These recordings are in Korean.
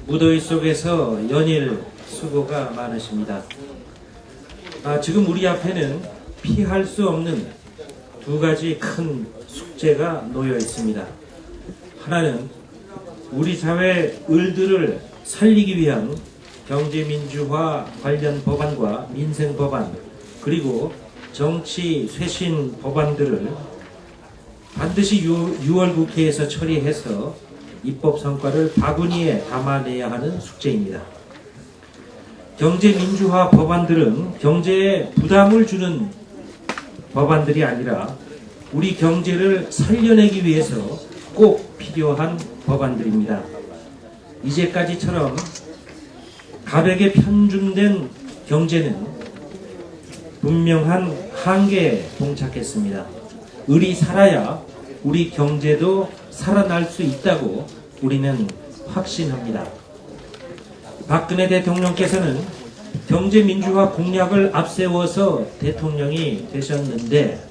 무더위 속에서 연일 수고가 많으십니다. 지금 우리 앞에는 피할 수 없는 두 가지 큰 숙제가 놓여 있습니다. 하나는 우리 사회 을들을 살리기 위한 경제민주화 관련 법안과 민생법안, 그리고 정치 쇄신 법안들을 반드시 6월 국회에서 처리해서 입법 성과를 바구니에 담아내야 하는 숙제입니다. 경제민주화 법안들은 경제에 부담을 주는 법안들이 아니라 우리 경제를 살려내기 위해서 꼭 필요한 법안들입니다. 이제까지처럼 가백에 편중된 경제는 분명한 한계에 봉착했습니다. 을이 살아야 우리 경제도 살아날 수 있다고 우리는 확신합니다. 박근혜 대통령께서는 경제민주화 공약을 앞세워서 대통령이 되셨는데,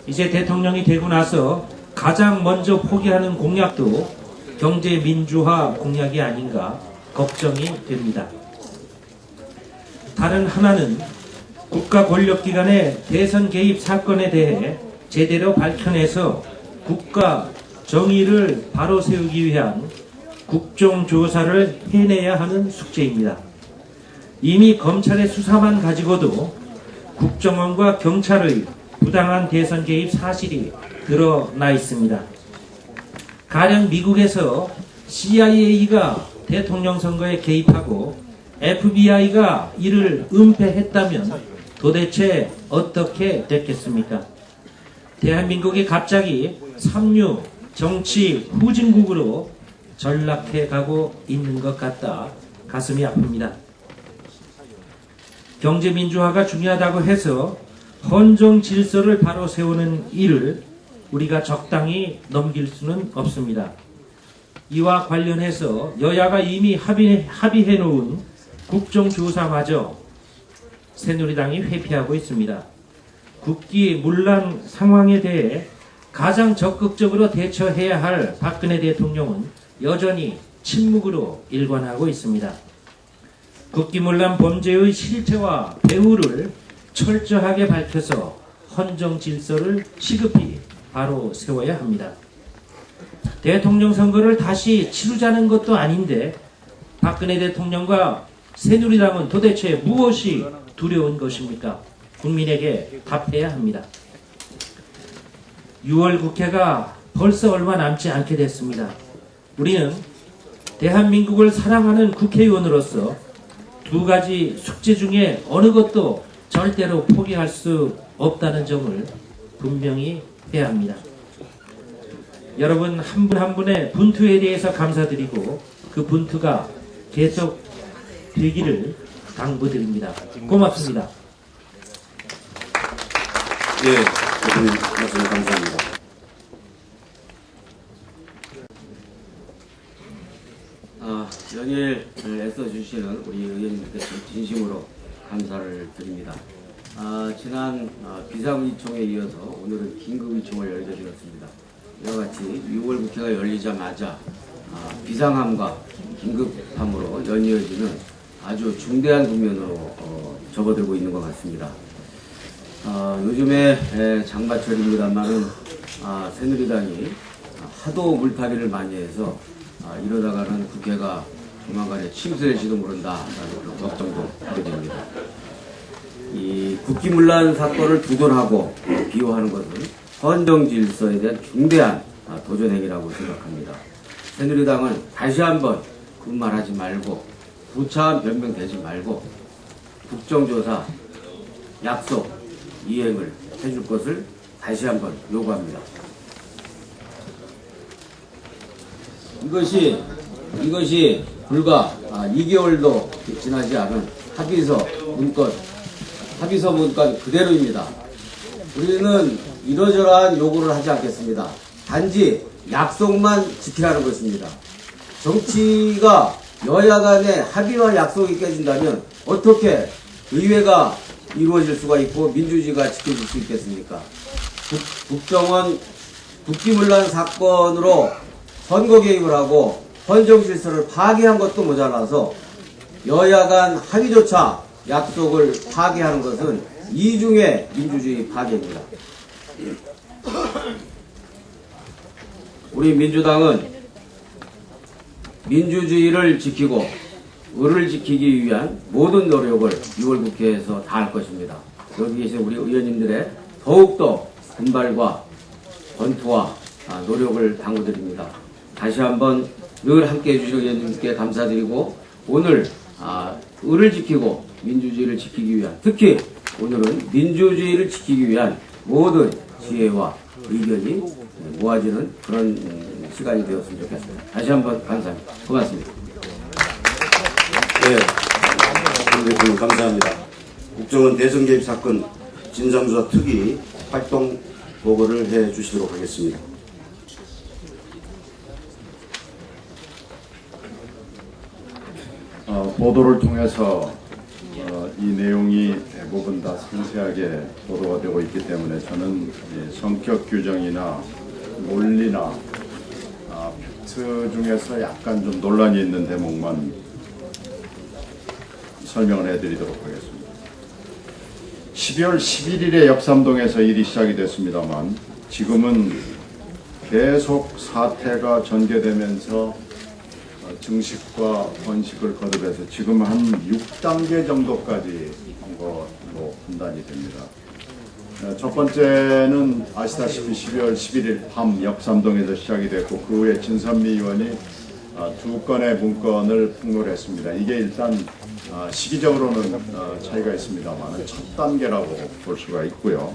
이제 대통령이 되고 나서 가장 먼저 포기하는 공약도 경제민주화 공약이 아닌가 걱정이 됩니다. 다른 하나는 국가 권력기관의 대선 개입 사건에 대해 제대로 밝혀내서 국가 정의를 바로 세우기 위한 국정조사를 해내야 하는 숙제입니다. 이미 검찰의 수사만 가지고도 국정원과 경찰의 부당한 대선 개입 사실이 드러나 있습니다. 가령 미국에서 CIA가 대통령 선거에 개입하고 FBI가 이를 은폐했다면 도대체 어떻게 됐겠습니까? 대한민국이 갑자기 삼류 정치 후진국으로 전락해 가고 있는 것 같다 가슴이 아픕니다. 경제민주화가 중요하다고 해서 헌정 질서를 바로 세우는 일을 우리가 적당히 넘길 수는 없습니다. 이와 관련해서 여야가 이미 합의해 놓은 국정조사마저 새누리당이 회피하고 있습니다. 국기문란 상황에 대해 가장 적극적으로 대처해야 할 박근혜 대통령은 여전히 침묵으로 일관하고 있습니다. 국기문란 범죄의 실체와 배후를 철저하게 밝혀서 헌정 질서를 시급히 바로 세워야 합니다. 대통령 선거를 다시 치르자는 것도 아닌데 박근혜 대통령과 새누리당은 도대체 무엇이 두려운 것입니까? 국민에게 답해야 합니다. 6월 국회가 벌써 얼마 남지 않게 됐습니다. 우리는 대한민국을 사랑하는 국회의원으로서 두 가지 숙제 중에 어느 것도 절대로 포기할 수 없다는 점을 분명히 해야 합니다. 여러분 한 분 한 분의 분투에 대해서 감사드리고 그 분투가 계속 되기를 당부드립니다. 고맙습니다. 예, 대표님 말씀 감사합니다. 연일 애써주시는 우리 의원님께 진심으로 감사를 드립니다. 지난 비상의총에 이어서 오늘은 긴급의총을 열게 되었습니다. 이와 같이 6월 국회가 열리자마자 비상함과 긴급함으로 연이어지는 아주 중대한 국면으로 접어들고 있는 것 같습니다. 요즘에 장마철입니다만은 새누리당이 하도 물타기를 많이 해서 이러다가는 국회가 조만간에 침수될지도 모른다라는 그런 걱정도 하게 됩니다. 이 국기문란 사건을 두둔하고 비호하는 것은 헌정 질서에 대한 중대한 도전행위라고 생각합니다. 새누리당은 다시 한번 그말하지 말고 부차한 변명되지 말고 국정조사 약속 이행을 해줄 것을 다시 한번 요구합니다. 이것이 불과 2개월도 지나지 않은 합의서 문건 그대로입니다. 우리는 이러저러한 요구를 하지 않겠습니다. 단지 약속만 지키라는 것입니다. 정치가 여야 간의 합의와 약속이 깨진다면 어떻게 의회가 이루어질 수가 있고 민주주의가 지켜질 수 있겠습니까? 국정원 국기문란 사건으로 선거 개입을 하고 헌정질서를 파괴한 것도 모자라서 여야 간 합의조차 약속을 파괴하는 것은 이중의 민주주의 파괴입니다. 우리 민주당은 민주주의를 지키고 을을 지키기 위한 모든 노력을 6월 국회에서 다할 것입니다. 여기 계신 우리 의원님들의 더욱더 분발과 권투와 노력을 당부드립니다. 다시 한번 늘 함께해 주신 의원님께 감사드리고 오늘 을을 지키고 민주주의를 지키기 위한 특히 오늘은 민주주의를 지키기 위한 모든 지혜와 의견이 모아지는 그런 시간이 되었으면 좋겠습니다. 다시 한번 감사합니다. 고맙습니다. 네, 정 대표님 감사합니다. 국정원 대선개입 사건 진상조사 특위 활동 보고를 해 주시도록 하겠습니다. 보도를 통해서 이 내용이 대부분 다 상세하게 보도가 되고 있기 때문에 저는 성격 규정이나 논리나 팩트 중에서 약간 좀 논란이 있는 대목만 설명을 해드리도록 하겠습니다. 12월 11일에 역삼동에서 일이 시작이 됐습니다만 지금은 계속 사태가 전개되면서 증식과 번식을 거듭해서 지금 한 6단계 정도까지 한 것으로 판단이 됩니다. 첫 번째는 아시다시피 12월 11일 밤 역삼동에서 시작이 됐고 그 후에 진선미 의원이 두 건의 문건을 폭로를 했습니다. 이게 일단 시기적으로는 차이가 있습니다만 첫 단계라고 볼 수가 있고요.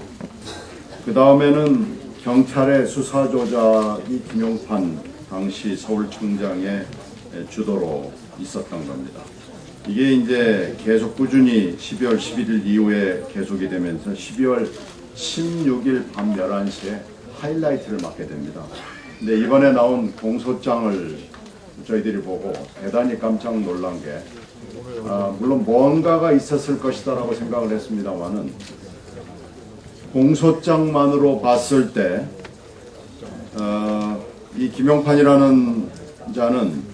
그 다음에는 경찰의 수사 조작이 김용판 당시 서울청장의 주도로 있었던 겁니다. 이게 이제 계속 꾸준히 12월 11일 이후에 계속이 되면서 12월 16일 밤 11시에 하이라이트를 맞게 됩니다. 근데 이번에 나온 공소장을 저희들이 보고 대단히 깜짝 놀란 게 물론 뭔가가 있었을 것이다라고 생각을 했습니다만은 공소장만으로 봤을 때 이 김용판이라는 자는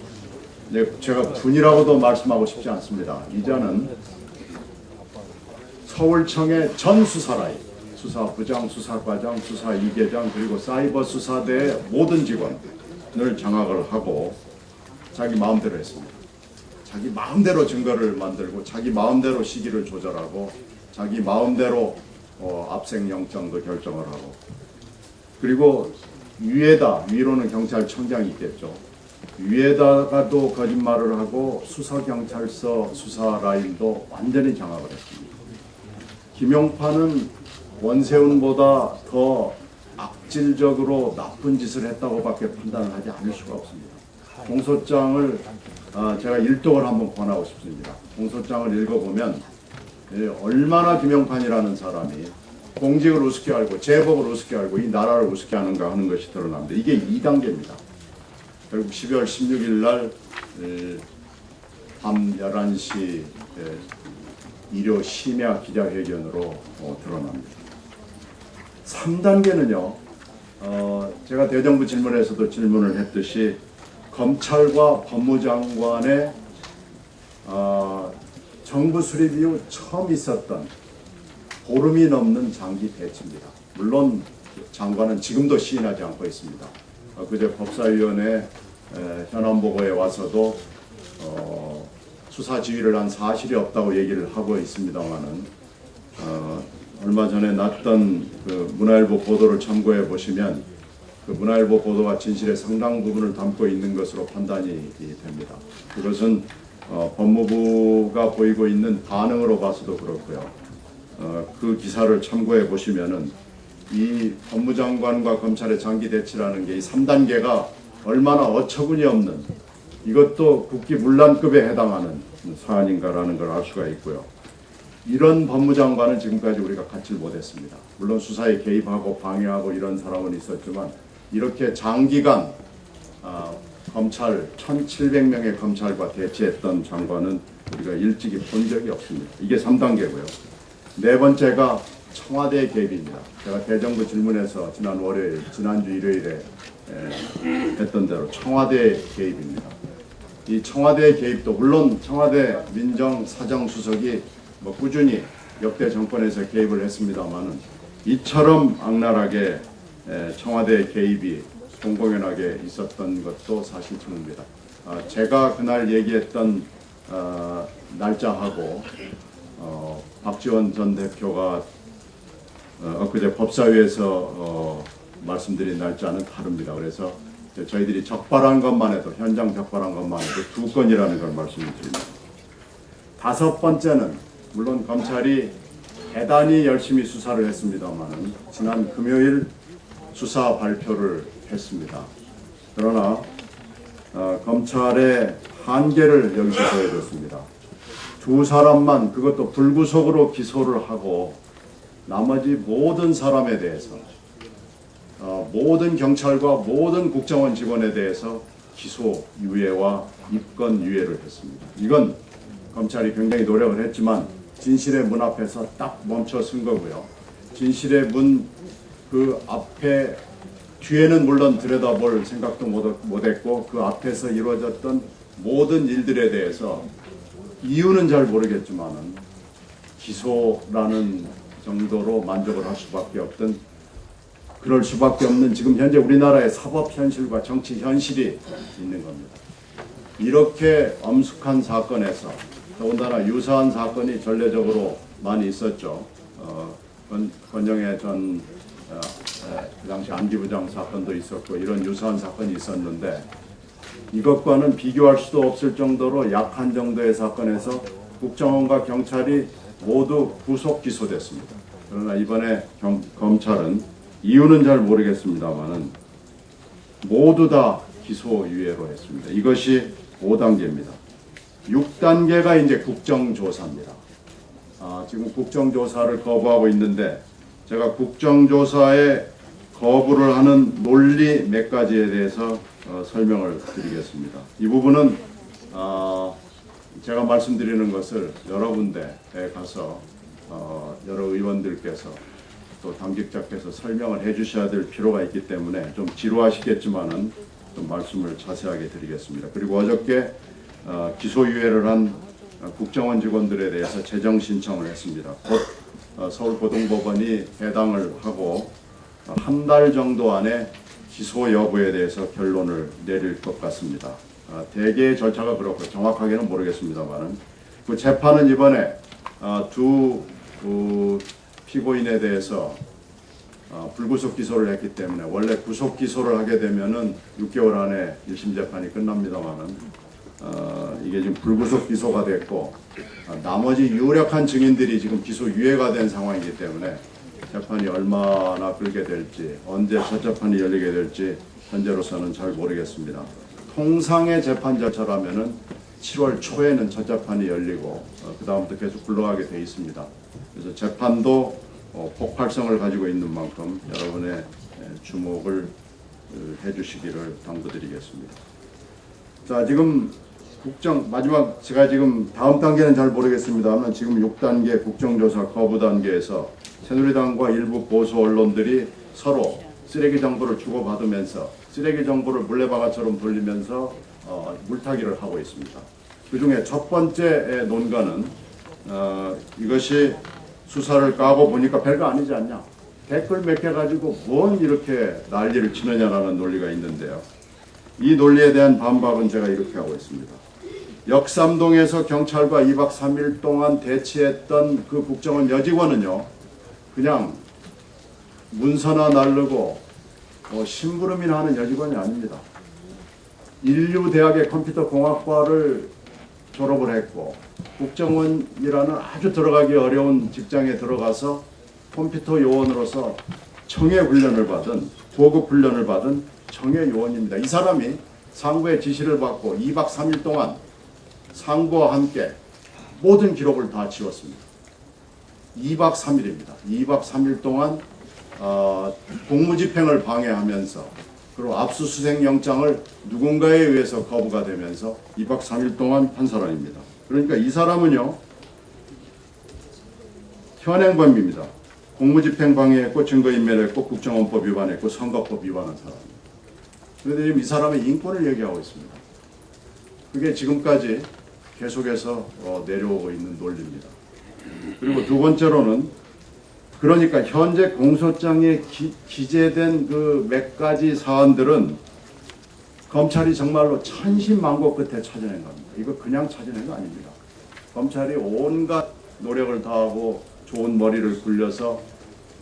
제가 분이라고도 말씀하고 싶지 않습니다. 이 자는 서울청의 전 수사라인, 수사부장, 수사과장, 수사 2계장 그리고 사이버 수사대의 모든 직원을 장악을 하고 자기 마음대로 했습니다. 자기 마음대로 증거를 만들고 자기 마음대로 시기를 조절하고 자기 마음대로 압생영장도 결정을 하고 그리고 위로는 경찰청장이 있겠죠. 위에다가도 거짓말을 하고 수서경찰서 수사 라인도 완전히 장악을 했습니다. 김용판은 원세훈보다 더 악질적으로 나쁜 짓을 했다고밖에 판단을 하지 않을 수가 없습니다. 공소장을 제가 일독을 한번 권하고 싶습니다. 공소장을 읽어보면 얼마나 김용판이라는 사람이 공직을 우습게 알고 재벌을 우습게 알고 이 나라를 우습게 하는가 하는 것이 드러납니다. 이게 2단계입니다. 결국 12월 16일 날 밤 11시 일요 심야 기자회견으로 드러납니다. 3단계는요. 제가 대정부 질문에서도 질문을 했듯이 검찰과 법무장관의 정부 수립 이후 처음 있었던 보름이 넘는 장기 대치입니다. 물론 장관은 지금도 시인하지 않고 있습니다. 그제 법사위원회 현안보고에 와서도 수사 지휘를 한 사실이 없다고 얘기를 하고 있습니다만은 얼마 전에 났던 그 문화일보 보도를 참고해 보시면 그 문화일보 보도가 진실의 상당 부분을 담고 있는 것으로 판단이 됩니다. 그것은 법무부가 보이고 있는 반응으로 봐서도 그렇고요. 그 기사를 참고해 보시면은 이 법무장관과 검찰의 장기 대치라는 게 이 3단계가 얼마나 어처구니 없는 이것도 국기문란급에 해당하는 사안인가라는 걸 알 수가 있고요. 이런 법무장관은 지금까지 우리가 갖지를 못했습니다. 물론 수사에 개입하고 방해하고 이런 사람은 있었지만 이렇게 장기간 검찰 1,700명의 검찰과 대치했던 장관은 우리가 일찍이 본 적이 없습니다. 이게 3단계고요. 네 번째가 청와대 개입입니다. 제가 대정부 질문에서 지난주 일요일에 했던 대로 청와대 개입입니다. 이 청와대의 개입도 물론 청와대 민정사정수석이 뭐 꾸준히 역대 정권에서 개입을 했습니다만은 이처럼 악랄하게 청와대의 개입이 공공연하게 있었던 것도 사실입니다. 제가 그날 얘기했던 날짜하고 박지원 전 대표가 엊그제 법사위에서 말씀드린 날짜는 다릅니다. 그래서 저희들이 적발한 것만 해도 현장 적발한 것만 해도 2건이라는 걸 말씀을 드립니다. 5번째는 물론 검찰이 대단히 열심히 수사를 했습니다만 지난 금요일 수사 발표를 했습니다. 그러나 검찰의 한계를 여기서 보여줬습니다. 2사람만 그것도 불구속으로 기소를 하고 나머지 모든 사람에 대해서 모든 경찰과 모든 국정원 직원에 대해서 기소 유예와 입건 유예를 했습니다. 이건 검찰이 굉장히 노력을 했지만 진실의 문 앞에서 딱 멈춰 쓴 거고요. 진실의 문 그 앞에 뒤에는 물론 들여다볼 생각도 못했고 그 앞에서 이루어졌던 모든 일들에 대해서 이유는 잘 모르겠지만은 기소라는 정도로 만족을 할 수밖에 없던 그럴 수밖에 없는 지금 현재 우리나라의 사법 현실과 정치 현실이 있는 겁니다. 이렇게 엄숙한 사건에서 더군다나 유사한 사건이 전례적으로 많이 있었죠. 권영애 전 그 당시 안기부장 사건도 있었고 이런 유사한 사건이 있었는데 이것과는 비교할 수도 없을 정도로 약한 정도의 사건에서 국정원과 경찰이 모두 구속 기소됐습니다. 그러나 이번에 검찰은 이유는 잘 모르겠습니다만은 모두 다 기소유예로 했습니다. 이것이 5단계입니다. 6단계가 이제 국정조사입니다. 지금 국정조사를 거부하고 있는데 제가 국정조사에 거부를 하는 논리 몇 가지에 대해서 설명을 드리겠습니다. 이 부분은 제가 말씀드리는 것을 여러 군데에 가서 여러 의원들께서 또 당직자께서 설명을 해주셔야 될 필요가 있기 때문에 좀 지루하시겠지만은 좀 말씀을 자세하게 드리겠습니다. 그리고 어저께 기소유예를 한 국정원 직원들에 대해서 재정 신청을 했습니다. 곧 서울고등법원이 해당을 하고 한 달 정도 안에 기소 여부에 대해서 결론을 내릴 것 같습니다. 대개의 절차가 그렇고 정확하게는 모르겠습니다만은 그 재판은 이번에 두 피고인에 대해서 불구속 기소를 했기 때문에 원래 구속 기소를 하게 되면은 6개월 안에 1심 재판이 끝납니다만은 이게 지금 불구속 기소가 됐고 나머지 유력한 증인들이 지금 기소 유예가 된 상황이기 때문에 재판이 얼마나 끌게 될지 언제 첫 재판이 열리게 될지 현재로서는 잘 모르겠습니다. 통상의 재판 절차라면은 7월 초에는 첫 재판이 열리고 그 다음부터 계속 굴러가게 돼 있습니다. 그래서 재판도 폭발성을 가지고 있는 만큼 여러분의 주목을 해주시기를 당부드리겠습니다. 자, 지금 마지막 제가 지금 다음 단계는 잘 모르겠습니다만 지금 6단계 국정조사 거부 단계에서 새누리당과 일부 보수 언론들이 서로 쓰레기 정보를 주고받으면서 쓰레기 정보를 물레방아처럼 돌리면서 물타기를 하고 있습니다. 그 중에 첫 번째 논거는 이것이 수사를 까고 보니까 별거 아니지 않냐. 댓글 몇 개 가지고 뭔 이렇게 난리를 치느냐라는 논리가 있는데요. 이 논리에 대한 반박은 제가 이렇게 하고 있습니다. 역삼동에서 경찰과 2박 3일 동안 대치했던 그 국정원 여직원은요. 그냥 문서나 나르고 심부름이나 하는 여직원이 아닙니다. 인류대학의 컴퓨터공학과를 졸업을 했고 국정원이라는 아주 들어가기 어려운 직장에 들어가서 컴퓨터 요원으로서 청해 훈련을 받은 고급 훈련을 받은 청해 요원입니다. 이 사람이 상부의 지시를 받고 2박 3일 동안 상부와 함께 모든 기록을 다 지웠습니다. 2박 3일입니다. 2박 3일 동안 공무집행을 방해하면서 그리고 압수수색 영장을 누군가에 의해서 거부가 되면서 2박 3일 동안 한 사람입니다. 그러니까 이 사람은요. 현행범입니다. 공무집행 방해했고 증거인멸했고 국정원법 위반했고 선거법 위반한 사람입니다. 그런데 지금 이 사람의 인권을 얘기하고 있습니다. 그게 지금까지 계속해서 내려오고 있는 논리입니다. 그리고 두 번째로는 그러니까 현재 공소장에 기재된 그 몇 가지 사안들은 검찰이 정말로 천신만고 끝에 찾아낸 겁니다. 이거 그냥 찾아낸 거 아닙니다. 검찰이 온갖 노력을 다하고 좋은 머리를 굴려서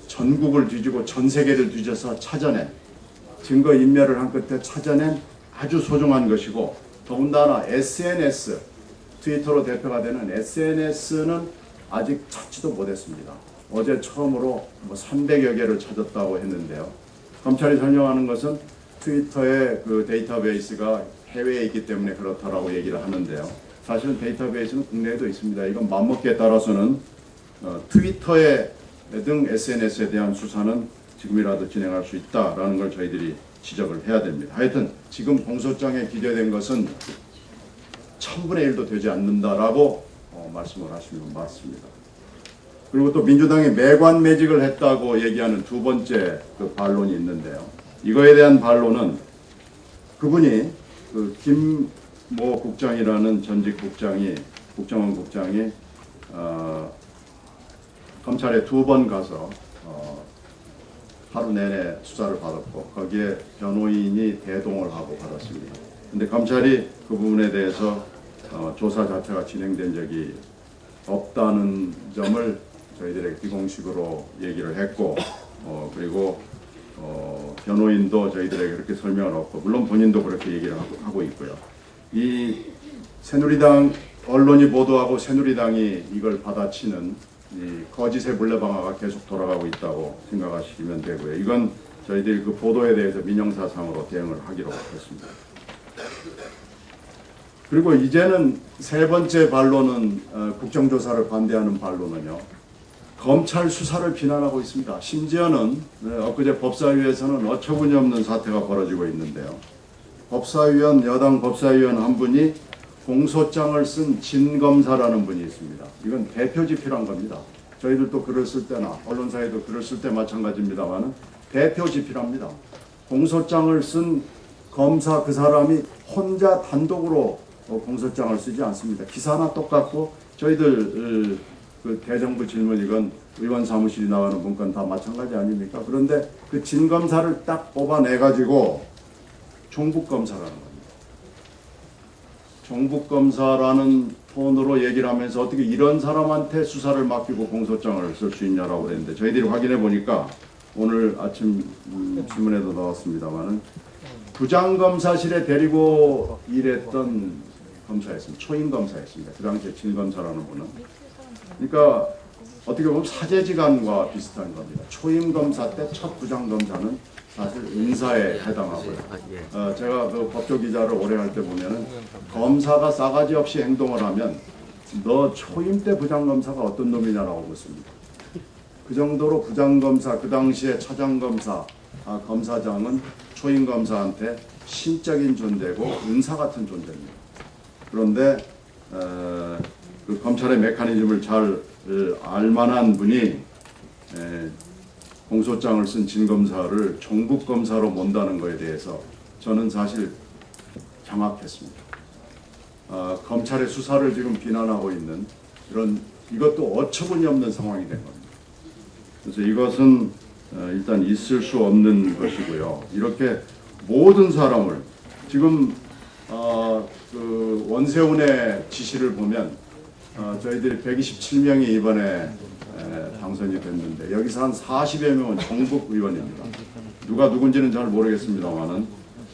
전국을 뒤지고 전 세계를 뒤져서 찾아낸 증거 인멸을 한 끝에 찾아낸 아주 소중한 것이고 더군다나 SNS, 트위터로 대표가 되는 SNS는 아직 찾지도 못했습니다. 어제 처음으로 300여 개를 찾았다고 했는데요. 검찰이 설명하는 것은 트위터의 그 데이터베이스가 해외에 있기 때문에 그렇다라고 얘기를 하는데요. 사실은 데이터베이스는 국내에도 있습니다. 이건 맘먹기에 따라서는 트위터에 등 SNS에 대한 수사는 지금이라도 진행할 수 있다라는 걸 저희들이 지적을 해야 됩니다. 하여튼 지금 공소장에 기재된 것은 1000분의 1도 되지 않는다라고 말씀을 하시면 맞습니다. 그리고 또 민주당이 매관매직을 했다고 얘기하는 두 번째 그 반론이 있는데요. 이거에 대한 반론은 그분이 그 김모 국장이라는 전직 국정원 국장이 검찰에 2번 가서 하루 내내 수사를 받았고 거기에 변호인이 대동을 하고 받았습니다. 근데 검찰이 그 부분에 대해서 조사 자체가 진행된 적이 없다는 점을 저희들에게 비공식으로 얘기를 했고 그리고 변호인도 저희들에게 그렇게 설명을 했고 물론 본인도 그렇게 얘기를 하고 있고요. 이 새누리당 언론이 보도하고 새누리당이 이걸 받아치는 이 거짓의 물레방아가 계속 돌아가고 있다고 생각하시면 되고요. 이건 저희들이 그 보도에 대해서 민형사상으로 대응을 하기로 했습니다. 그리고 이제는 세 번째 반론은 국정조사를 반대하는 반론은요. 검찰 수사를 비난하고 있습니다. 심지어는 엊그제 법사위에서는 어처구니없는 사태가 벌어지고 있는데요. 여당 법사위원 한 분이 공소장을 쓴 진 검사라는 분이 있습니다. 이건 대표지필한 겁니다. 저희들도 글을 쓸 때나 언론사에도 글을 쓸 때 마찬가지입니다만 대표지필합니다. 공소장을 쓴 검사 그 사람이 혼자 단독으로 공소장을 쓰지 않습니다. 기사나 똑같고 저희들 그 대정부 질문 이건 의원 사무실이 나가는 문건 다 마찬가지 아닙니까? 그런데 그 진 검사를 딱 뽑아내가지고 종북검사라는 겁니다. 종북검사라는 톤으로 얘기를 하면서 어떻게 이런 사람한테 수사를 맡기고 공소장을 쓸 수 있냐라고 그랬는데 저희들이 확인해 보니까 오늘 아침 신문에도 나왔습니다만은 부장검사실에 데리고 일했던 검사였습니다. 초임 검사였습니다. 그 당시에 진 검사라는 분은. 그러니까 어떻게 보면 사제지간과 비슷한 겁니다. 초임 검사 때 첫 부장검사는 사실 인사에 해당하고요. 제가 그 법조 기자를 오래 할 때 보면은 검사가 싸가지 없이 행동을 하면 너 초임 때 부장검사가 어떤 놈이냐라고 묻습니다. 그 정도로 부장검사 그 당시에 차장검사 검사장은 초임 검사한테 신적인 존재고 은사 같은 존재입니다. 그런데 그 검찰의 메커니즘을 잘 알만한 분이 공소장을 쓴 진 검사를 종북 검사로 mon다는 것에 대해서 저는 사실 장악했습니다. 검찰의 수사를 지금 비난하고 있는 이것도 어처구니없는 상황이 된 겁니다. 그래서 이것은 일단 있을 수 없는 것이고요. 이렇게 모든 사람을 지금 그 원세훈의 지시를 보면 저희들이 127명이 이번에 당선이 됐는데 여기서 한 40여 명은 종북 의원입니다. 누가 누군지는 잘 모르겠습니다만은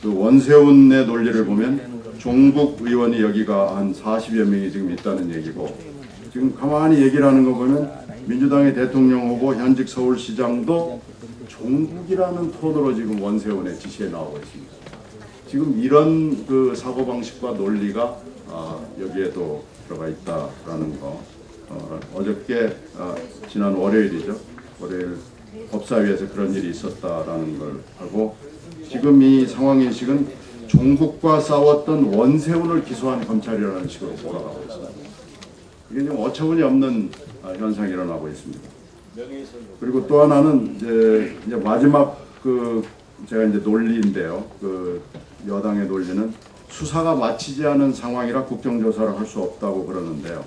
그 원세훈의 논리를 보면 종북 의원이 여기가 한 40여 명이 지금 있다는 얘기고 지금 가만히 얘기를 하는 거 보면 민주당의 대통령 후보 현직 서울시장도 종북이라는 톤으로 지금 원세훈의 지시에 나오고 있습니다. 지금 이런 그 사고방식과 논리가 여기에도 들어가 있다라는 거. 어저께 지난 월요일이죠. 월요일 법사위에서 그런 일이 있었다라는 걸 하고 지금 이 상황인식은 종북과 싸웠던 원세훈을 기소한 검찰이라는 식으로 몰아가고 있습니다. 이게 지금 어처구니 없는 현상이 일어나고 있습니다. 그리고 또 하나는 이제 마지막 그 제가 이제 논리인데요. 그 여당의 논리는 수사가 마치지 않은 상황이라 국정조사를 할 수 없다고 그러는데요.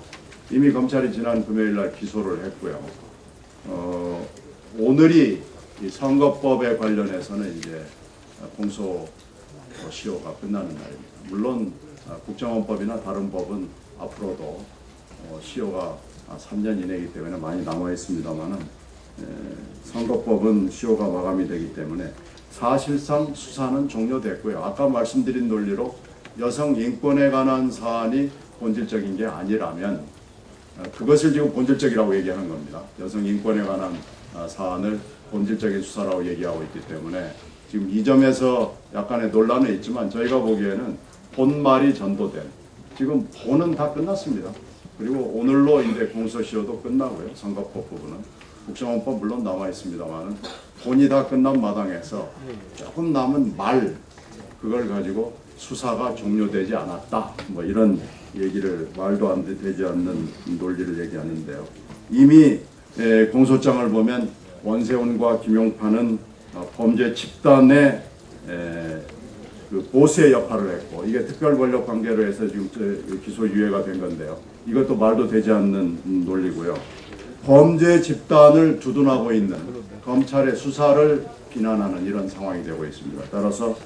이미 검찰이 지난 금요일 날 기소를 했고요. 오늘이 이 선거법에 관련해서는 이제 공소 시효가 끝나는 날입니다. 물론 국정원법이나 다른 법은 앞으로도 시효가 3년 이내이기 때문에 많이 남아 있습니다만은 선거법은 시효가 마감이 되기 때문에 사실상 수사는 종료됐고요. 아까 말씀드린 논리로 여성 인권에 관한 사안이 본질적인 게 아니라면 그것을 지금 본질적이라고 얘기하는 겁니다. 여성 인권에 관한 사안을 본질적인 수사라고 얘기하고 있기 때문에 지금 이 점에서 약간의 논란은 있지만 저희가 보기에는 본말이 전도된 지금 본은 다 끝났습니다. 그리고 오늘로 이제 공소시효도 끝나고요. 선거법 부분은 국정원법 물론 남아 있습니다만은 본이 다 끝난 마당에서 조금 남은 말 그걸 가지고 수사가 종료되지 않았다. 뭐 이런 얘기를 말도 안 되지 않는 논리를 얘기하는데요. 이미 공소장을 보면 원세훈과 김용판은 범죄 집단의 그 보스의 역할을 했고 이게 특별 권력 관계로 해서 지금 기소 유예가 된 건데요. 이것도 말도 되지 않는 논리고요. 범죄 집단을 주둔하고 있는 검찰의 수사를 비난하는 이런 상황이 되고 있습니다. 따라서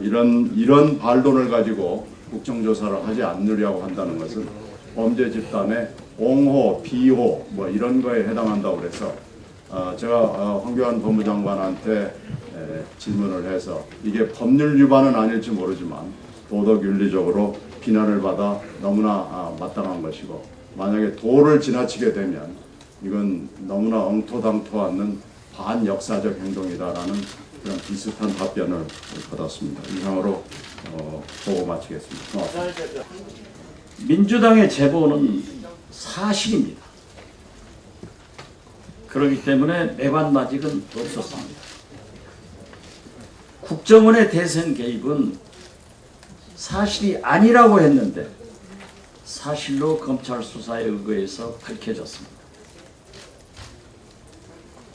이런 반론을 가지고 국정조사를 하지 않으려고 한다는 것은 범죄 집단의 옹호, 비호 뭐 이런 거에 해당한다고 그래서 제가 황교안 법무장관한테 질문을 해서 이게 법률 위반은 아닐지 모르지만 도덕윤리적으로 비난을 받아 너무나 마땅한 것이고 만약에 도를 지나치게 되면 이건 너무나 엉토당토 않는 반역사적 행동이다라는 그런 비슷한 답변을 받았습니다. 이상으로 보고 마치겠습니다. 고맙습니다. 민주당의 제보는 사실입니다. 그렇기 때문에 매관맞익은 없었습니다. 국정원의 대선 개입은 사실이 아니라고 했는데 사실로 검찰 수사에 의거해서 밝혀졌습니다.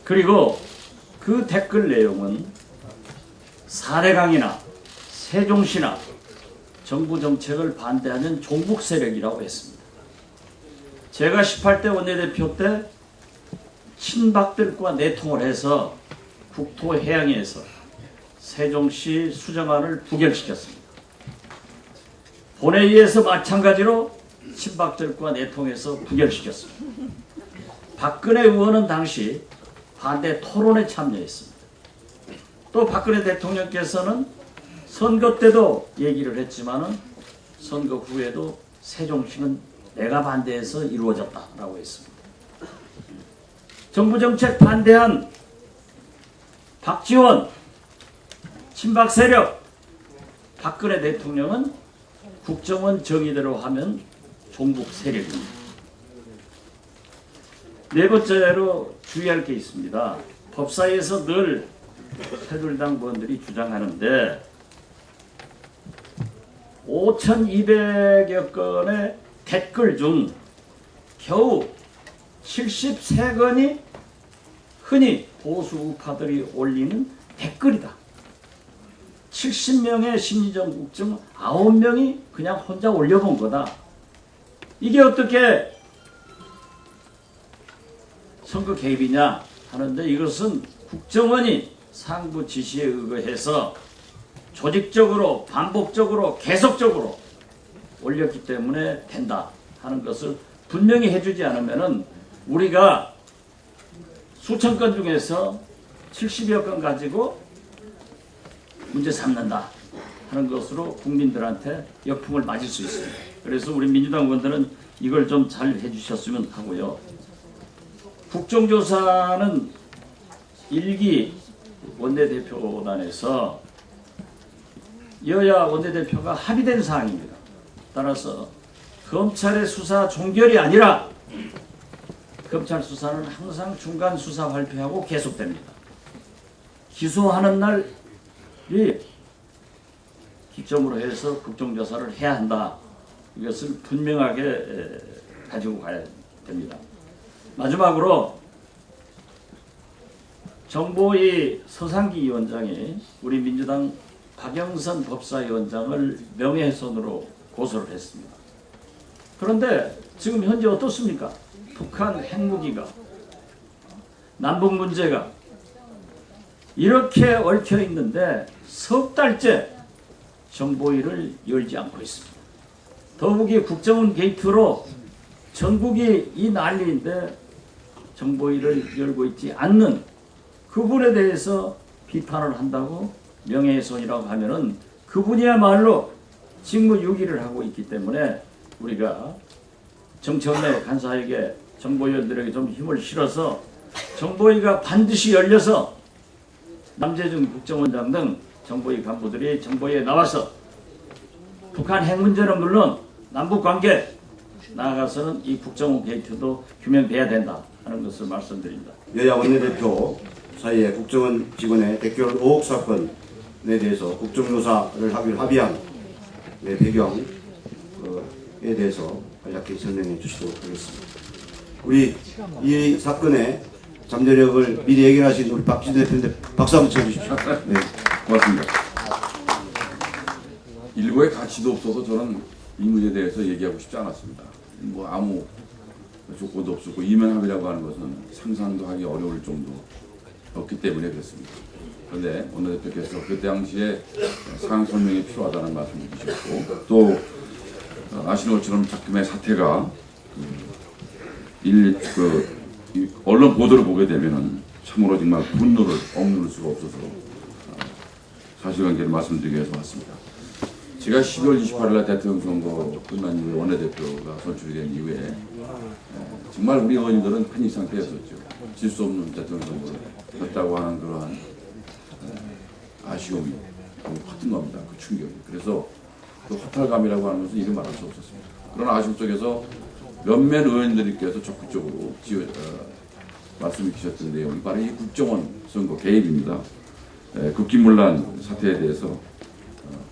그리고 그 댓글 내용은 사례강이나 세종시나 정부 정책을 반대하는 종북 세력이라고 했습니다. 제가 18대 원내대표 때 친박들과 내통을 해서 국토해양에서 세종시 수정안을 부결시켰습니다. 본회의에서 마찬가지로 친박들과 내통해서 부결시켰습니다. 박근혜 의원은 당시 반대 토론에 참여했습니다. 또 박근혜 대통령께서는 선거 때도 얘기를 했지만은 선거 후에도 세종시는 내가 반대해서 이루어졌다라고 했습니다. 정부 정책 반대한 박지원 친박 세력 박근혜 대통령은 국정원 정의대로 하면 종북 세력입니다. 네 번째로 주의할 게 있습니다. 법사위에서 늘 새누리당 의원들이 주장하는데 5,200여 건의 댓글 중 겨우 73건이 흔히 보수 우파들이 올리는 댓글이다. 70명의 심리적 국정 9명이 그냥 혼자 올려본 거다. 이게 어떻게 선거 개입이냐 하는데 이것은 국정원이 상부 지시에 의거해서 조직적으로 반복적으로 계속적으로 올렸기 때문에 된다 하는 것을 분명히 해주지 않으면은 우리가 수천 건 중에서 70여 건 가지고 문제 삼는다 하는 것으로 국민들한테 역풍을 맞을 수 있습니다. 그래서 우리 민주당 의원들은 이걸 좀 잘 해주셨으면 하고요. 국정조사는 1기 원내대표단에서 여야 원내대표가 합의된 사항입니다. 따라서 검찰의 수사 종결이 아니라 검찰 수사는 항상 중간 수사 발표하고 계속됩니다. 기소하는 날이 기점으로 해서 국정조사를 해야 한다. 이것을 분명하게 가지고 가야 됩니다. 마지막으로 정보위 서상기 위원장이 우리 민주당 박영선 법사위원장을 명예훼손으로 고소를 했습니다. 그런데 지금 현재 어떻습니까? 북한 핵무기가, 남북 문제가 이렇게 얽혀 있는데 석 달째 정보위를 열지 않고 있습니다. 더욱이 국정원 게이트로 전국이 이 난리인데 정보위를 열고 있지 않는 그분에 대해서 비판을 한다고 명예훼손이라고 하면은 그분이야말로 직무유기를 하고 있기 때문에 우리가 정청래 간사에게 정보위원들에게 좀 힘을 실어서 정보위가 반드시 열려서 남재준 국정원장 등 정보위 간부들이 정보위에 나와서 북한 핵 문제는 물론 남북관계 나아가서는 이 국정원 게이트도 규명돼야 된다 하는 것을 말씀드립니다. 여야 원내대표 사이에 국정원 직원의 대결 의혹 사건에 대해서 국정조사를 하기로 합의한 배경에 대해서 간략히 설명해 주시도록 하겠습니다. 우리 이 사건의 잠재력을 미리 예견하신 우리 박진대 대표인데 박수 한번 쳐주십시오. 네, 고맙습니다. 일고의 가치도 없어서 저는 이 문제에 대해서 얘기하고 싶지 않았습니다. 뭐 아무 조건도 없었고 이면합의라고 하는 것은 상상도 하기 어려울 정도였기 때문에 그렇습니다. 그런데 원내대표께서 그 당시에 상황 설명이 필요하다는 말씀을 주셨고 또 아시는 것처럼 작금의 사태가 언론 보도를 보게 되면은 참으로 정말 분노를 억누를 수가 없어서 사실관계를 말씀드리기 위해서 왔습니다. 제가 12월 28일 대통령 선거 끝난 이후에 원내대표가 선출이 된 이후에 정말 우리 의원님들은 패닉 상태였었죠. 질 수 없는 대통령 선거를 했다고 하는 그러한 아쉬움이 너무 컸던 겁니다. 그 충격이. 그래서 그 허탈감이라고 하는 것은 이를 말할 수 없었습니다. 그런 아쉬움 속에서 몇몇 의원들께서 적극적으로 말씀해 주셨던 내용이 바로 이 국정원 선거 개입입니다. 국기문란 사태에 대해서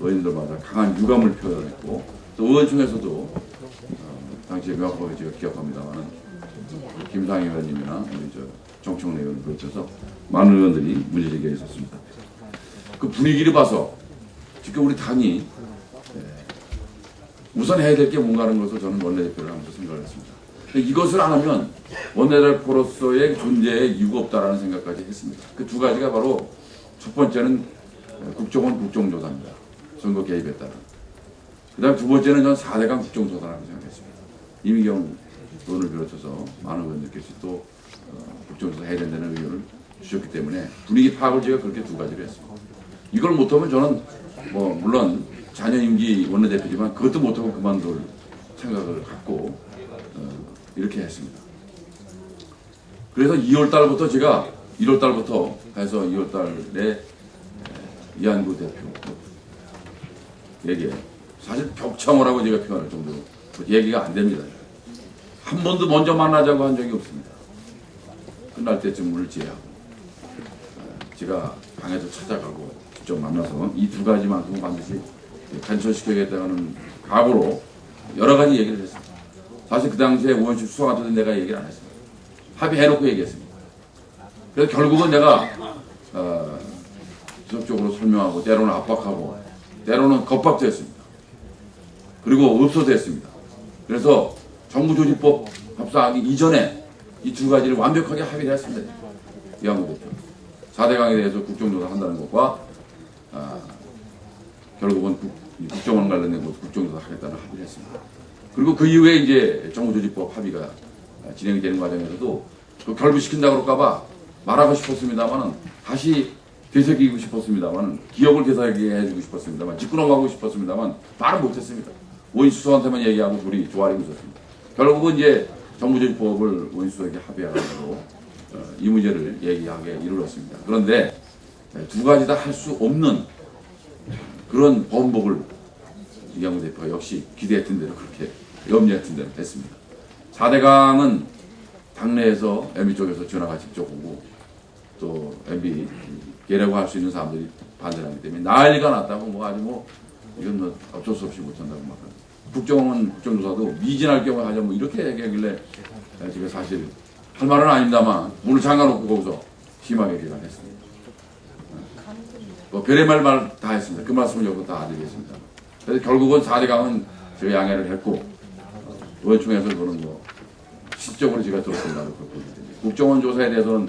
의원들마다 강한 유감을 표현했고 또 의원총회에서도 당시에 명확하게 제가 기억합니다만 김상희 의원님이나 우리 정청래 의원을 비롯해서 많은 의원들이 문제제기가 있었습니다. 그 분위기를 봐서 지금 우리 당이 우선 해야 될 게 뭔가라는 것을 저는 원내대표를 하면서 생각을 했습니다. 이것을 안 하면 원내대표로서의 존재에 이유가 없다라는 생각까지 했습니다. 그 두 가지가 바로 첫 번째는 국정원 국정조사입니다. 선거 개입에 따른. 그 다음 두 번째는 전 4대강 국정조사라고 생각했습니다. 이미경 의원을 비롯해서 많은 의원들께서 또 국정조사 해야 된다는 의견을 주셨기 때문에 분위기 파악을 제가 그렇게 두 가지로 했습니다. 이걸 못하면 저는 물론 자녀 임기 원내대표지만 그것도 못하고 그만둘 생각을 갖고 이렇게 했습니다. 그래서 2월달부터 제가 1월달부터 해서 2월달에 이한구 대표에게 사실 벽창호라고 제가 표현할 정도로 얘기가 안 됩니다. 한 번도 먼저 만나자고 한 적이 없습니다. 끝날 때쯤 문을 제외하고 제가 방에서 찾아가고 직접 만나서 이 두 가지만큼은 반드시 간철시켜야겠다는 각오로 여러 가지 얘기를 했습니다. 사실 그 당시에 의원실 수사 같은 데 내가 얘기를 안 했습니다. 합의해놓고 얘기했습니다. 그래서 결국은 내가 지속적으로 설명하고 때로는 압박하고 때로는 겁박도 했습니다. 그리고 없어도 했습니다. 그래서 정부조직법 합사하기 이전에 이 두 가지를 완벽하게 합의를 했습니다. 이한구 대표. 4대강에 대해서 국정조사 한다는 것과 결국은 국정원 관련된 것도 국정조사 하겠다는 합의를 했습니다. 그리고 그 이후에 이제 정부조직법 합의가 진행이 되는 과정에서도 그 결부시킨다고 그럴까봐 말하고 싶었습니다만은 다시 되새기고 싶었습니다만 기억을 되새기게 주고 싶었습니다만 짚고 넘어가고 싶었습니다만 말은 못했습니다. 원수석한테만 얘기하고 둘이 조아리고 있었습니다. 결국은 이제 정부조직법을 원수석에게 합의하고 이 문제를 얘기하게 이르렀습니다. 그런데 두 가지 다 할 수 없는 그런 번복을 이한구 대표가 역시 기대했던 대로 그렇게 염려했던 대로 됐습니다. 4대강은 당내에서 MB 쪽에서 전화가 직접 오고 또 MB 개라고 할 수 있는 사람들이 반대를 하기 때문에 난리가 났다고 아주 이건 어쩔 수 없이 못한다고 막 국정원 국정조사도 미진할 경우에 하자 이렇게 얘기하길래 제가 사실 할 말은 아닙니다만 문을 잠가놓고 거기서 심하게 비난했습니다. 뭐 별의 말 다 했습니다. 그 말씀을 여기서 다 드리겠습니다. 그래서 결국은 4대강은 제가 양해를 했고 의원총회에서 그거는 뭐 실적으로 제가 들었습니다고 보기 때문에 국정원 조사에 대해서는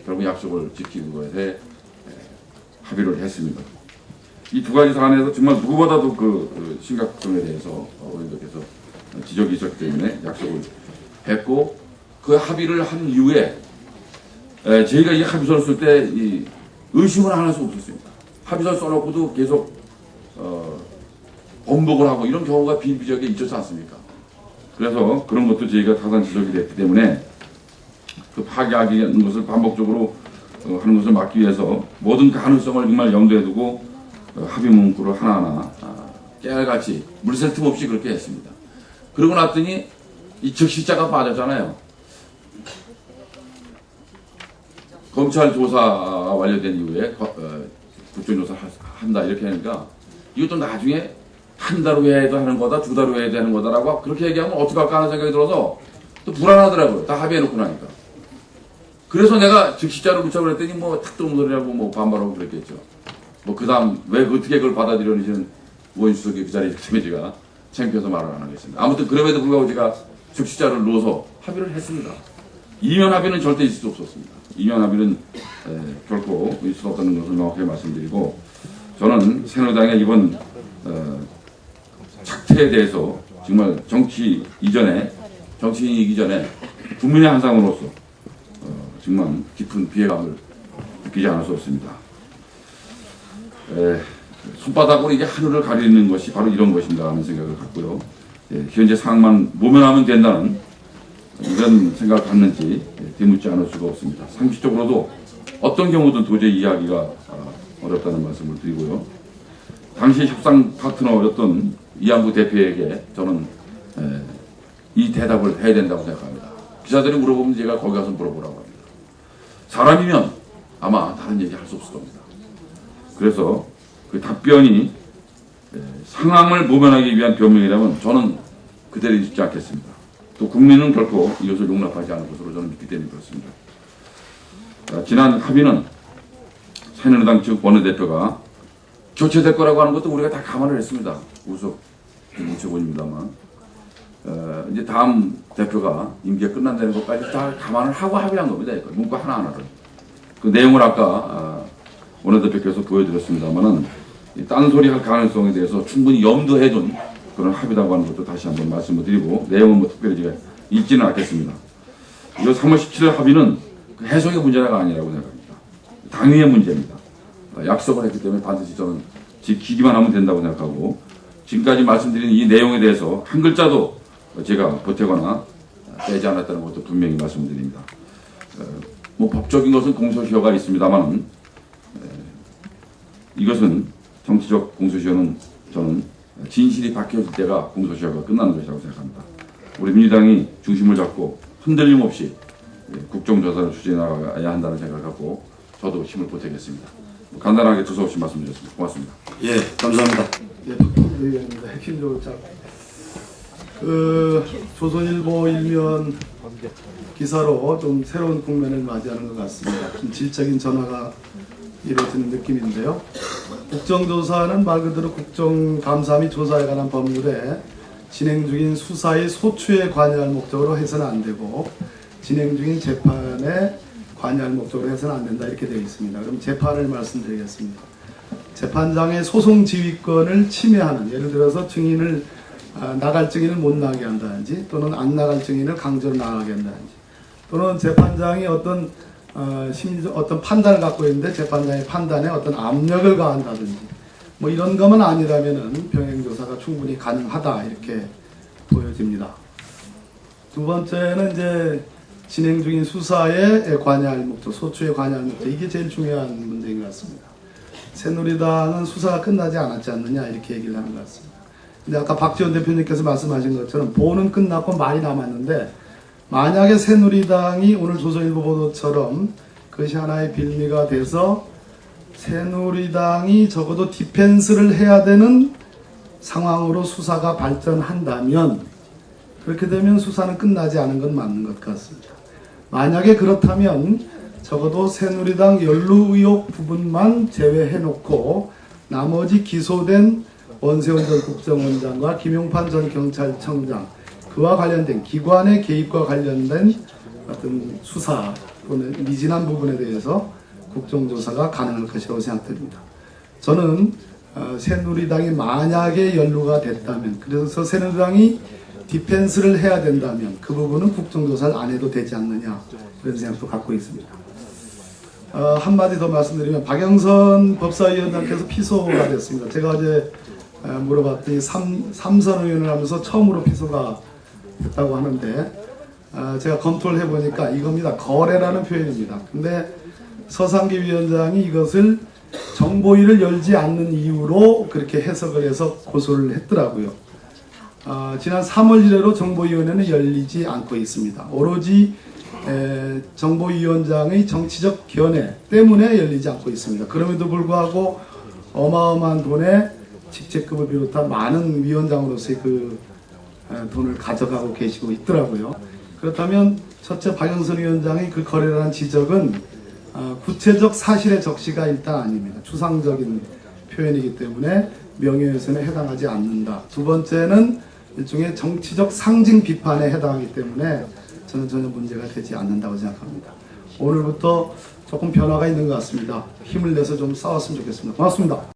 결국 약속을 지키는 것에 대해 합의를 했습니다. 이 두 가지 사안에서 정말 누구보다도 그 심각성에 대해서 의원님께서 지적이 있었기 때문에 약속을 했고 그 합의를 한 이후에 저희가 이 합의서를 쓸 때 의심을 안 할 수 없었습니다. 합의서 써놓고도 계속 번복을 하고 이런 경우가 비일비재하게 있었지 않습니까? 그래서 그런 것도 저희가 타산 지적이 됐기 때문에 그 파기하는 것을 반복적으로 하는 것을 막기 위해서 모든 가능성을 정말 염두에 두고 합의 문구를 하나하나 깨알같이 물샐 틈 없이 그렇게 했습니다. 그러고 났더니 이 적시자가 빠졌잖아요. 검찰 조사 완료된 이후에 국정조사를 한다 이렇게 하니까 이것도 나중에 한 달 후에 해도 하는 거다, 2달 후에 해도 하는 거다라고 그렇게 얘기하면 어떡할까 하는 생각이 들어서 또 불안하더라고요. 다 합의해놓고 나니까. 그래서 내가 즉시자로 부착을 했더니 뭐 탁도 없는 소리라고 뭐 반발하고 그랬겠죠. 뭐 그 다음 왜 어떻게 그걸 받아들였는지는 의원수석이 그 자리에 있기 때문에 제가 창피해서 말을 안 하겠습니다. 아무튼 그럼에도 불구하고 제가 즉시자를 넣어서 합의를 했습니다. 이면 합의는 절대 있을 수 없었습니다. 이면 합의는 결코 있을 수 없다는 것을 명확하게 말씀드리고 저는 새누리당의 이번 착태에 대해서 정말 정치인이기 전에 국민의 한 사람으로서 정말 깊은 비애감을 느끼지 않을 수 없습니다. 손바닥으로 이게 하늘을 가리는 것이 바로 이런 것인가 하는 생각을 갖고요. 현재 상황만 모면하면 된다는 이런 생각을 갖는지 되묻지 않을 수가 없습니다. 상식적으로도 어떤 경우든 도저히 이해하기가 어렵다는 말씀을 드리고요. 당시 협상 파트너였던 이한부 대표에게 저는 이 대답을 해야 된다고 생각합니다. 기자들이 물어보면 제가 거기 가서 물어보라고 합니다. 사람이면 아마 다른 얘기 할 수 없을 겁니다. 그래서 그 답변이 상황을 모면하기 위한 변명이라면 저는 그대로 잊지 않겠습니다. 또 국민은 결코 이것을 용납하지 않을 것으로 저는 믿기 때문에 그렇습니다. 지난 합의는 새누리당 측 원내대표가 교체될 거라고 하는 것도 우리가 다 감안을 했습니다. 우석 문체부입니다만 이제 다음 대표가 임기가 끝난다는 것까지 다 감안을 하고 합의한 겁니다. 문구 하나하나를. 그 내용을 아까 원내대표께서 보여드렸습니다만은 딴소리 할 가능성에 대해서 충분히 염두해둔 그런 합의라고 하는 것도 다시 한번 말씀을 드리고 내용은 뭐 특별히 제가 읽지는 않겠습니다. 이거 3월 17일 합의는 그 해석의 문제가 아니라고 생각합니다. 당위의 문제입니다. 약속을 했기 때문에 반드시 저는 지키기만 하면 된다고 생각하고 지금까지 말씀드린 이 내용에 대해서 한 글자도 제가 보태거나 빼지 않았다는 것도 분명히 말씀드립니다. 뭐 법적인 것은 공소시효가 있습니다만 이것은 정치적 공소시효는 저는 진실이 밝혀질 때가 공소시효가 끝나는 것이라고 생각합니다. 우리 민주당이 중심을 잡고 흔들림 없이 국정조사를 추진해 나가야 한다는 생각을 갖고 저도 힘을 보태겠습니다. 간단하게 두서없이 말씀드렸습니다. 고맙습니다. 예, 감사합니다. 예, 박동대입니다. 핵심적으로 조선일보 일면 기사로 좀 새로운 국면을 맞이하는 것 같습니다. 좀 질적인 전화가 이루어지는 느낌인데요. 국정조사는 말 그대로 국정감사 및 조사에 관한 법률에 진행 중인 수사의 소추에 관여할 목적으로 해서는 안 되고 진행 중인 재판에 관여할 목적으로 해서는 안 된다 이렇게 되어 있습니다. 그럼 재판을 말씀드리겠습니다. 재판장의 소송 지휘권을 침해하는 예를 들어서 증인을 나갈 증인을 못 나가게 한다든지 또는 안 나갈 증인을 강제로 나가게 한다든지 또는 재판장이 어떤 어떤 판단을 갖고 있는데 재판장의 판단에 어떤 압력을 가한다든지 뭐 이런 것만 아니라면은 병행조사가 충분히 가능하다 이렇게 보여집니다. 두 번째는 이제 진행 중인 수사에 관여할 목적, 소추에 관여할 목적 이게 제일 중요한 문제인 것 같습니다. 새누리당은 수사가 끝나지 않았지 않느냐 이렇게 얘기를 하는 것 같습니다. 근데 아까 박지원 대표님께서 말씀하신 것처럼 보는 끝났고 말이 남았는데 만약에 새누리당이 오늘 조선일보 보도처럼 그것이 하나의 빌미가 돼서 새누리당이 적어도 디펜스를 해야 되는 상황으로 수사가 발전한다면 그렇게 되면 수사는 끝나지 않은 건 맞는 것 같습니다. 만약에 그렇다면 적어도 새누리당 연루 의혹 부분만 제외해놓고 나머지 기소된 원세훈 전 국정원장과 김용판 전 경찰청장 그와 관련된 기관의 개입과 관련된 어떤 수사 또는 미진한 부분에 대해서 국정조사가 가능할 것이라고 생각됩니다. 저는 새누리당이 만약에 연루가 됐다면, 그래서 새누리당이 디펜스를 해야 된다면 그 부분은 국정조사를 안 해도 되지 않느냐, 그런 생각도 갖고 있습니다. 한마디 더 말씀드리면 박영선 법사위원장께서 피소가 됐습니다. 제가 어제 물어봤더니 삼선 의원을 하면서 처음으로 피소가 됐다고 하는데, 제가 검토를 해보니까 이겁니다. 거래라는 표현입니다. 근데 서상기 위원장이 이것을 정보위를 열지 않는 이유로 그렇게 해석을 해서 고소를 했더라고요. 지난 3월 이래로 정보위원회는 열리지 않고 있습니다. 오로지 정보위원장의 정치적 견해 때문에 열리지 않고 있습니다. 그럼에도 불구하고 어마어마한 돈에 직책급을 비롯한 많은 위원장으로서의 그 돈을 가져가고 계시고 있더라고요. 그렇다면 첫째 박영선 위원장의 그 거래라는 지적은 구체적 사실의 적시가 일단 아닙니다. 추상적인 표현이기 때문에 명예훼손에 해당하지 않는다. 두 번째는 일종의 정치적 상징 비판에 해당하기 때문에 저는 전혀 문제가 되지 않는다고 생각합니다. 오늘부터 조금 변화가 있는 것 같습니다. 힘을 내서 좀 싸웠으면 좋겠습니다. 고맙습니다.